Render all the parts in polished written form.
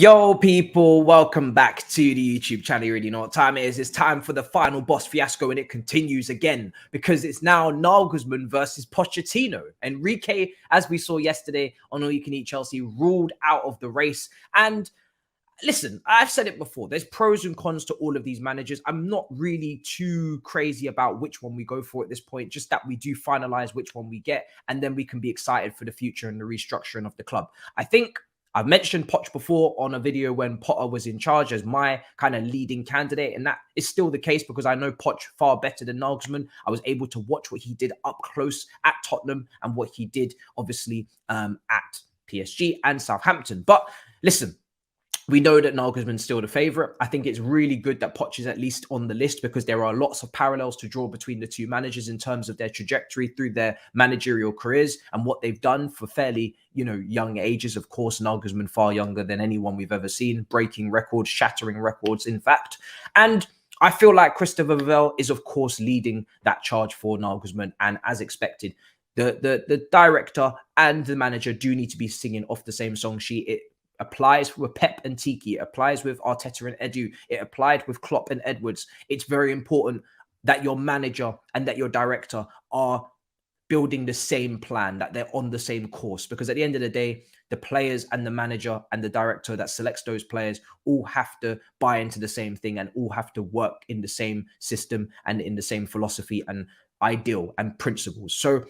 Yo, people, welcome back to the YouTube channel. You already know what time it is. It's time for the final boss fiasco, and it continues again because it's now Nagelsmann versus Pochettino. Enrique, as we saw yesterday on All You Can Eat Chelsea, ruled out of the race. And listen, I've said it before. There's pros and cons to all of these managers. I'm not really too crazy about which one we go for at this point, just that we do finalize which one we get, and then we can be excited for the future and the restructuring of the club. I think I've mentioned Poch before on a video when Potter was in charge as my kind of leading candidate, and that is still the case because I know Poch far better than Nagelsmann. I was able to watch what he did up close at Tottenham and what he did, obviously, at PSG and Southampton. But listen, we know that Nagelsmann's still the favourite. I think it's really good that Poch is at least on the list because there are lots of parallels to draw between the two managers in terms of their trajectory through their managerial careers and what they've done for fairly, young ages. Of course, Nagelsmann far younger than anyone we've ever seen, breaking records, shattering records, in fact. And I feel like Christopher Vell is, of course, leading that charge for Nagelsmann. And as expected, the director and the manager do need to be singing off the same song sheet. It applies with Pep and Tiki. It applies with Arteta and Edu. It applied with Klopp and Edwards. It's very important that your manager and that your director are building the same plan, that they're on the same course. Because at the end of the day, the players and the manager and the director that selects those players all have to buy into the same thing and all have to work in the same system and in the same philosophy and ideal and principles. So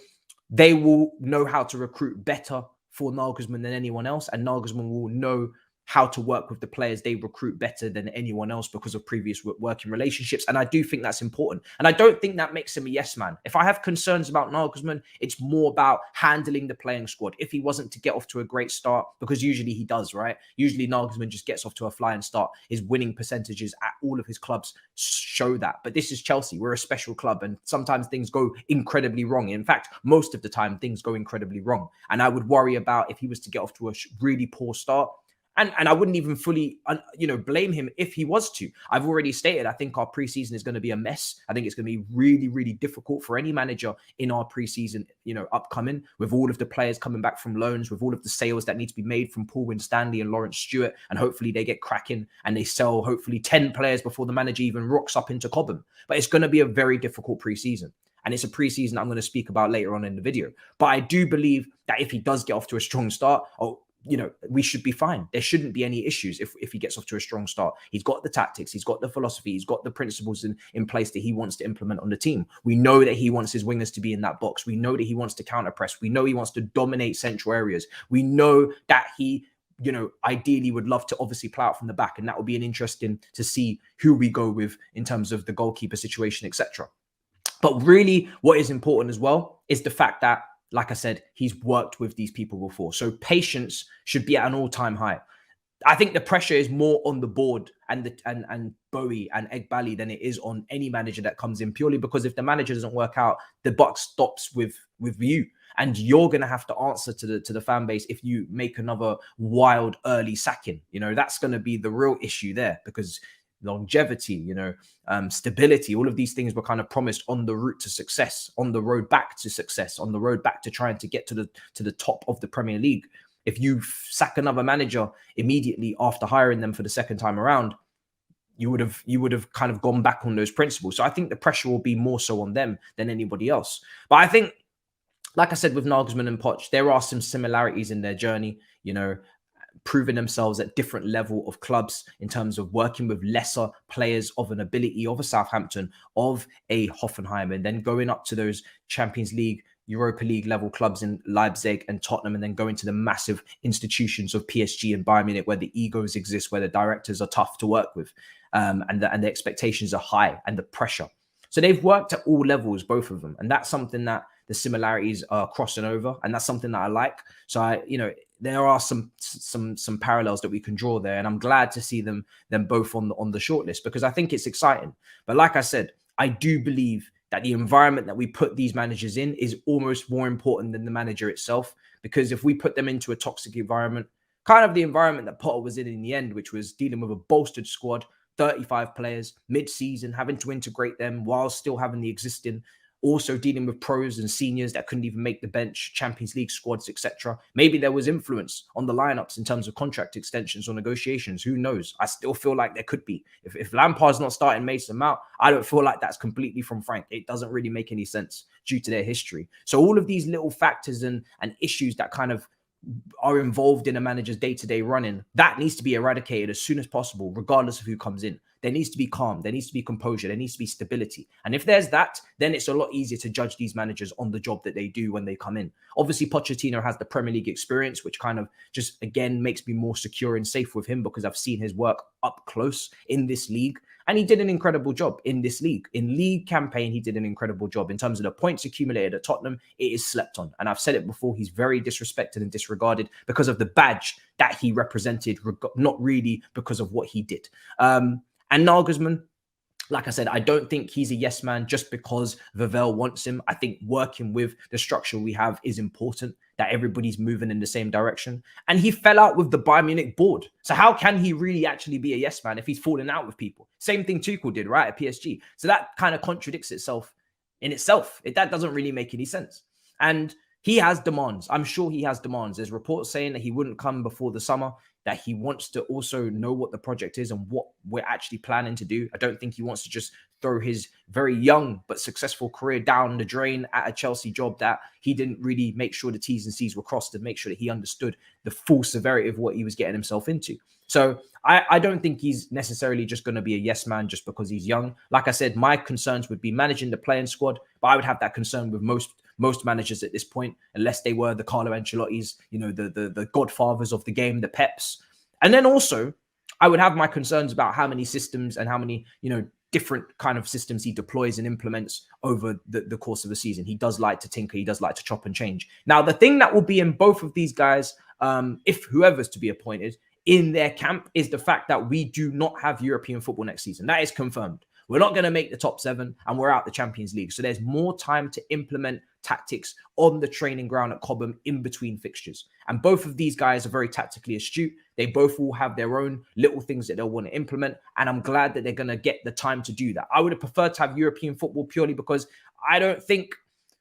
they will know how to recruit better for Nagelsmann than anyone else, and Nagelsmann will know how to work with the players they recruit better than anyone else because of previous working relationships. And I do think that's important. And I don't think that makes him a yes man. If I have concerns about Nagelsmann, it's more about handling the playing squad. If he wasn't to get off to a great start, because usually he does, right? Usually Nagelsmann just gets off to a flying start. His winning percentages at all of his clubs show that. But this is Chelsea. We're a special club, and sometimes things go incredibly wrong. In fact, most of the time things go incredibly wrong. And I would worry about if he was to get off to a really poor start. And I wouldn't even fully, blame him if he was to. I've already stated, I think our preseason is going to be a mess. I think it's going to be really, really difficult for any manager in our preseason, upcoming, with all of the players coming back from loans, with all of the sales that need to be made from Paul Winstanley and Lawrence Stewart. And hopefully they get cracking and they sell hopefully 10 players before the manager even rocks up into Cobham. But it's going to be a very difficult preseason. And it's a preseason I'm going to speak about later on in the video. But I do believe that if he does get off to a strong start, we should be fine. There shouldn't be any issues if he gets off to a strong start. He's got the tactics, he's got the philosophy, he's got the principles in place that he wants to implement on the team. We know that he wants his wingers to be in that box. We know that he wants to counter press. We know he wants to dominate central areas. We know that he ideally would love to obviously play out from the back, and that would be an interesting to see who we go with in terms of the goalkeeper situation, etc. But really what is important as well is the fact that, like I said, he's worked with these people before. So patience should be at an all-time high. I think the pressure is more on the board and Bowie and Egbali than it is on any manager that comes in, purely because if the manager doesn't work out, the buck stops with you. And you're going to have to answer to the fan base if you make another wild early sacking. That's going to be the real issue there, because longevity, stability, all of these things were kind of promised on the route to success, on the road back to success, on the road back to trying to get to the top of the Premier League. If you sack another manager immediately after hiring them for the second time around, you would have kind of gone back on those principles. So I think the pressure will be more so on them than anybody else. But I think, like I said, with Nagelsmann and Poch, there are some similarities in their journey, proving themselves at different level of clubs in terms of working with lesser players of an ability of a Southampton, of a Hoffenheim, and then going up to those Champions League, Europa League level clubs in Leipzig and Tottenham, and then going to the massive institutions of PSG and Bayern Munich, where the egos exist, where the directors are tough to work with, and the expectations are high, and the pressure. So they've worked at all levels, both of them, and that's something that the similarities are crossing over, and that's something that I like. So there are some parallels that we can draw there, and I'm glad to see them both on the shortlist, because I think it's exciting. But like I said, I do believe that the environment that we put these managers in is almost more important than the manager itself, because if we put them into a toxic environment, kind of the environment that Potter was in the end, which was dealing with a bolstered squad, 35 players mid-season, having to integrate them while still having the existing also dealing with pros and seniors that couldn't even make the bench, Champions League squads, etc. Maybe there was influence on the lineups in terms of contract extensions or negotiations. Who knows? I still feel like there could be. If Lampard's not starting Mason Mount, I don't feel like that's completely from Frank. It doesn't really make any sense due to their history. So all of these little factors and issues that kind of are involved in a manager's day-to-day running, that needs to be eradicated as soon as possible, regardless of who comes in. There needs to be calm, there needs to be composure, there needs to be stability. And if there's that, then it's a lot easier to judge these managers on the job that they do when they come in. Obviously, Pochettino has the Premier League experience, which kind of just, again, makes me more secure and safe with him because I've seen his work up close in this league. And he did an incredible job in this league. In league campaign, he did an incredible job. In terms of the points accumulated at Tottenham, it is slept on. And I've said it before, he's very disrespected and disregarded because of the badge that he represented, not really because of what he did. And Nagelsmann, like I said, I don't think he's a yes man just because Vavell wants him. I think working with the structure we have is important, that everybody's moving in the same direction. And he fell out with the Bayern Munich board. So how can he really actually be a yes man if he's falling out with people? Same thing Tuchel did, right, at PSG. So that kind of contradicts itself in itself. That doesn't really make any sense. And he has demands. I'm sure he has demands. There's reports saying that he wouldn't come before the summer, that he wants to also know what the project is and what we're actually planning to do. I don't think he wants to just throw his very young but successful career down the drain at a Chelsea job that he didn't really make sure the T's and C's were crossed and make sure that he understood the full severity of what he was getting himself into. So I don't think he's necessarily just going to be a yes man just because he's young. Like I said, my concerns would be managing the playing squad, but I would have that concern with most managers at this point, unless they were the Carlo Ancelottis, you know, the godfathers of the game, the Peps. And then also, I would have my concerns about how many systems and how many, you know, different kind of systems he deploys and implements over the course of the season. He does like to tinker. He does like to chop and change. Now, the thing that will be in both of these guys, if whoever's to be appointed, in their camp is the fact that we do not have European football next season. That is confirmed. We're not going to make the top 7 and we're out the Champions League. So there's more time to implement tactics on the training ground at Cobham in between fixtures. And both of these guys are very tactically astute. They both will have their own little things that they'll want to implement. And I'm glad that they're going to get the time to do that. I would have preferred to have European football purely because I don't think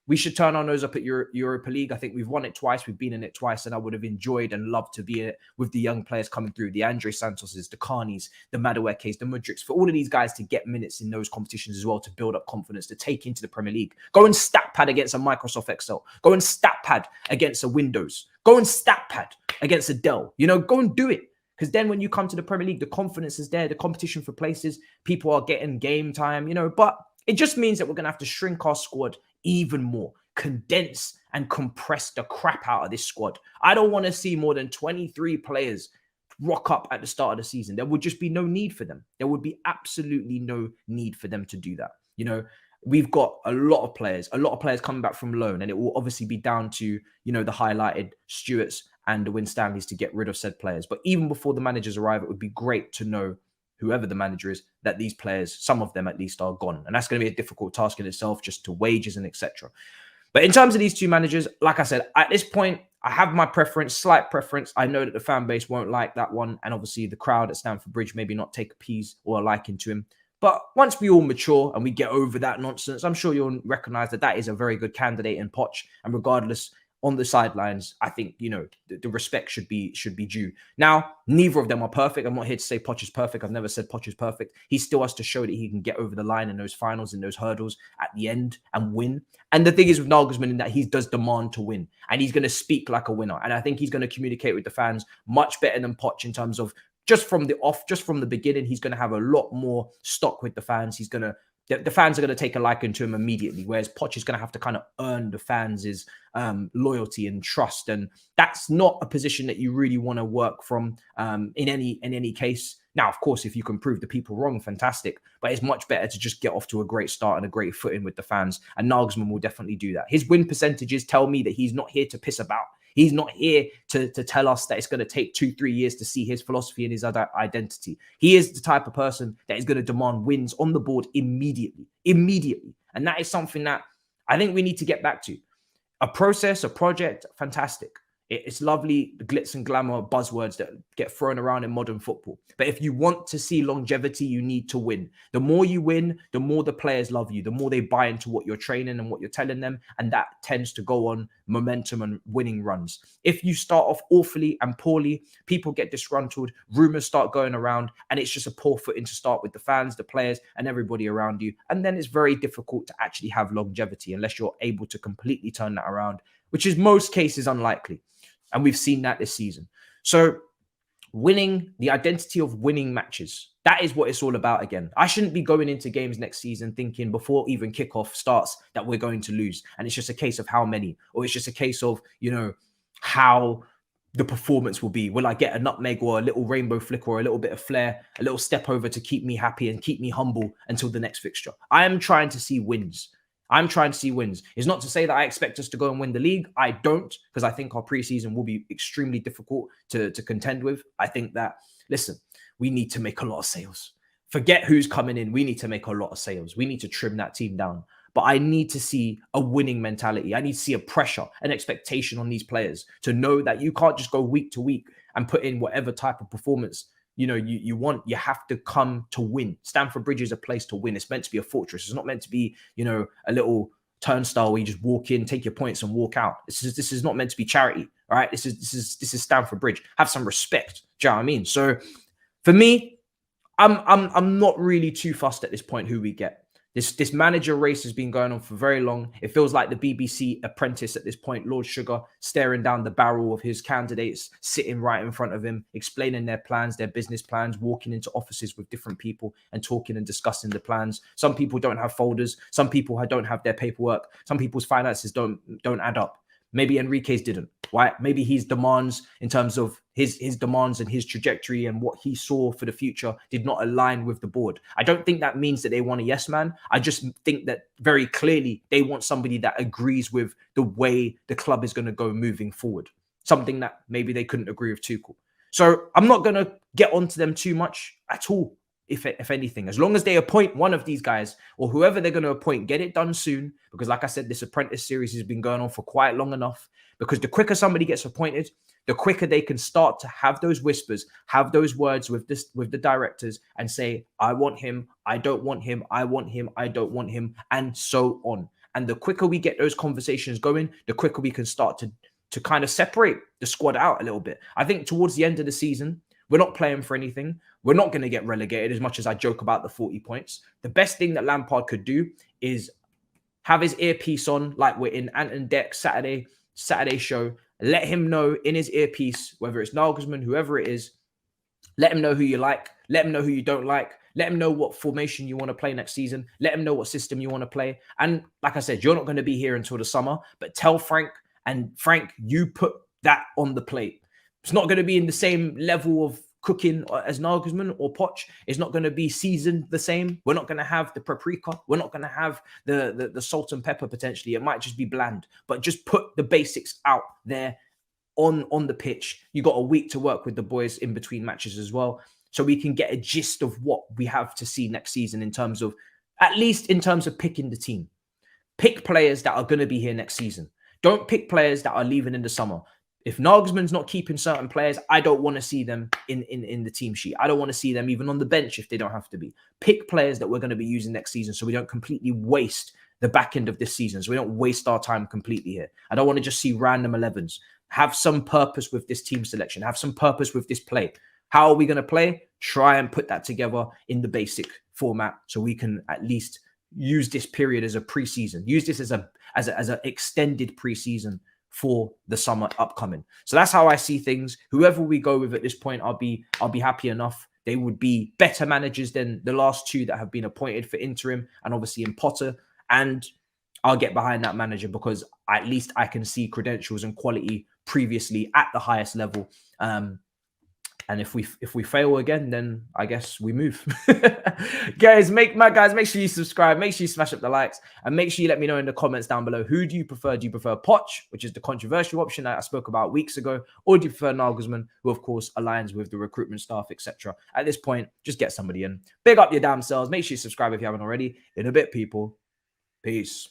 we should turn our nose up at Europa League. I think we've won it twice. We've been in it twice. And I would have enjoyed and loved to be in it with the young players coming through, the Andre Santoses, the Carneys, the Maduekes, the Mudriks, for all of these guys to get minutes in those competitions as well, to build up confidence, to take into the Premier League. Go and stat pad against a Microsoft Excel. Go and stat pad against a Windows. Go and stat pad against a Dell. You know, go and do it. Because then when you come to the Premier League, the confidence is there, the competition for places, people are getting game time, you know, but it just means that we're going to have to shrink our squad even more, condense and compress the crap out of this squad. I don't want to see more than 23 players rock up at the start of the season. There would just be no need for them. There would be absolutely no need for them to do that. You know, we've got a lot of players coming back from loan, and it will obviously be down to, you know, the highlighted Stewarts and the Winstanleys to get rid of said players. But even before the managers arrive, it would be great to know, whoever the manager is, that these players, some of them at least, are gone. And that's going to be a difficult task in itself, just to wages and etc. But in terms of these two managers, like I said, at this point, I have my preference, slight preference. I know that the fan base won't like that one. And obviously the crowd at Stamford Bridge maybe not take a piece or a liking to him. But once we all mature and we get over that nonsense, I'm sure you'll recognize that that is a very good candidate in Poch. And regardless, on the sidelines, I think, you know, the respect should be due. Now, neither of them are perfect. I'm not here to say Poch is perfect. I've never said Poch is perfect. He still has to show that he can get over the line in those finals, in those hurdles at the end and win. And the thing is with Nagelsmann, in that he does demand to win, and he's going to speak like a winner. And I think he's going to communicate with the fans much better than Poch in terms of just from the beginning. He's going to have a lot more stock with the fans. The fans are going to take a liking to him immediately, whereas Poch is going to have to kind of earn the fans' loyalty and trust. And that's not a position that you really want to work from in any case. Now, of course, if you can prove the people wrong, fantastic. But it's much better to just get off to a great start and a great footing with the fans. And Nagelsmann will definitely do that. His win percentages tell me that he's not here to piss about. He's not here to tell us that it's going to take 2-3 years to see his philosophy and his identity. He is the type of person that is going to demand wins on the board immediately. And that is something that I think we need to get back to. A process, a project, fantastic. It's lovely, the glitz and glamour buzzwords that get thrown around in modern football. But if you want to see longevity, you need to win. The more you win, the more the players love you, the more they buy into what you're training and what you're telling them. And that tends to go on momentum and winning runs. If you start off awfully and poorly, people get disgruntled, rumors start going around, and it's just a poor footing to start with the fans, the players, and everybody around you. And then it's very difficult to actually have longevity unless you're able to completely turn that around, which is most cases unlikely. And we've seen that this season. So winning, the identity of winning matches, that is what it's all about again. I shouldn't be going into games next season thinking before even kickoff starts that we're going to lose. And it's just a case of how many, or it's just a case of, you know, how the performance will be. Will I get a nutmeg or a little rainbow flicker or a little bit of flair, a little step over to keep me happy and keep me humble until the next fixture? I am trying to see wins. I'm trying to see wins. It's not to say that I expect us to go and win the league. I don't, because I think our preseason will be extremely difficult to contend with. I think that, listen, we need to make a lot of sales. Forget who's coming in. We need to make a lot of sales. We need to trim that team down. But I need to see a winning mentality. I need to see a pressure, an expectation on these players to know that you can't just go week to week and put in whatever type of performance you want. You have to come to win. Stamford Bridge is a place to win. It's meant to be a fortress. It's not meant to be, a little turnstile where you just walk in, take your points, and walk out. This is not meant to be charity. All right. This is Stamford Bridge. Have some respect. Do you know what I mean? So for me, I'm not really too fussed at this point who we get. This manager race has been going on for very long. It feels like the BBC apprentice at this point, Lord Sugar, staring down the barrel of his candidates, sitting right in front of him, explaining their plans, their business plans, walking into offices with different people and talking and discussing the plans. Some people don't have folders. Some people don't have their paperwork. Some people's finances don't add up. Maybe Enrique's didn't, right? Maybe his demands in terms of his demands and his trajectory and what he saw for the future did not align with the board. I don't think that means that they want a yes man. I just think that very clearly they want somebody that agrees with the way the club is going to go moving forward. Something that maybe they couldn't agree with Tuchel. So I'm not going to get onto them too much at all. If anything, as long as they appoint one of these guys or whoever they're going to appoint, get it done soon. Because like I said, this apprentice series has been going on for quite long enough. Because the quicker somebody gets appointed, the quicker they can start to have those whispers, have those words with the directors and say, I want him, I don't want him, I want him, I don't want him, and so on. And the quicker we get those conversations going, the quicker we can start to kind of separate the squad out a little bit. I think towards the end of the season, we're not playing for anything. We're not going to get relegated, as much as I joke about the 40 points. The best thing that Lampard could do is have his earpiece on, like we're in Ant and Dec Saturday show. Let him know in his earpiece, whether it's Nagelsmann, whoever it is, let him know who you like. Let him know who you don't like. Let him know what formation you want to play next season. Let him know what system you want to play. And like I said, you're not going to be here until the summer, but tell Frank, and Frank, you put that on the plate. It's not going to be in the same level of cooking as Nagelsmann or Poch. It's not going to be seasoned the same. We're not going to have the paprika. We're not going to have the salt and pepper potentially. It might just be bland, but just put the basics out there on the pitch. You got a week to work with the boys in between matches as well, so we can get a gist of what we have to see next season in terms of, at least in terms of picking the team. Pick players that are going to be here next season. Don't pick players that are leaving in the summer. If Nagelsmann's not keeping certain players, I don't want to see them in the team sheet. I don't want to see them even on the bench if they don't have to be. Pick players that we're going to be using next season so we don't completely waste the back end of this season, so we don't waste our time completely here. I don't want to just see random 11s. Have some purpose with this team selection. Have some purpose with this play. How are we going to play? Try and put that together in the basic format so we can at least use this period as a preseason. Use this as an extended preseason for the summer upcoming. So that's how I see things. Whoever we go with at this point, I'll be happy enough. They would be better managers than the last two that have been appointed for interim, and obviously in Potter. And I'll get behind that manager because at least I can see credentials and quality previously at the highest level. And if we fail again, then I guess we move. guys, make sure you subscribe, make sure you smash up the likes, and make sure you let me know in the comments down below, who do you prefer? Do you prefer Poch, which is the controversial option that I spoke about weeks ago, or do you prefer Nagelsmann, who of course aligns with the recruitment staff, etc.? At this point, just get somebody in. Big up your damn selves. Make sure you subscribe if you haven't already. In a bit, people. Peace.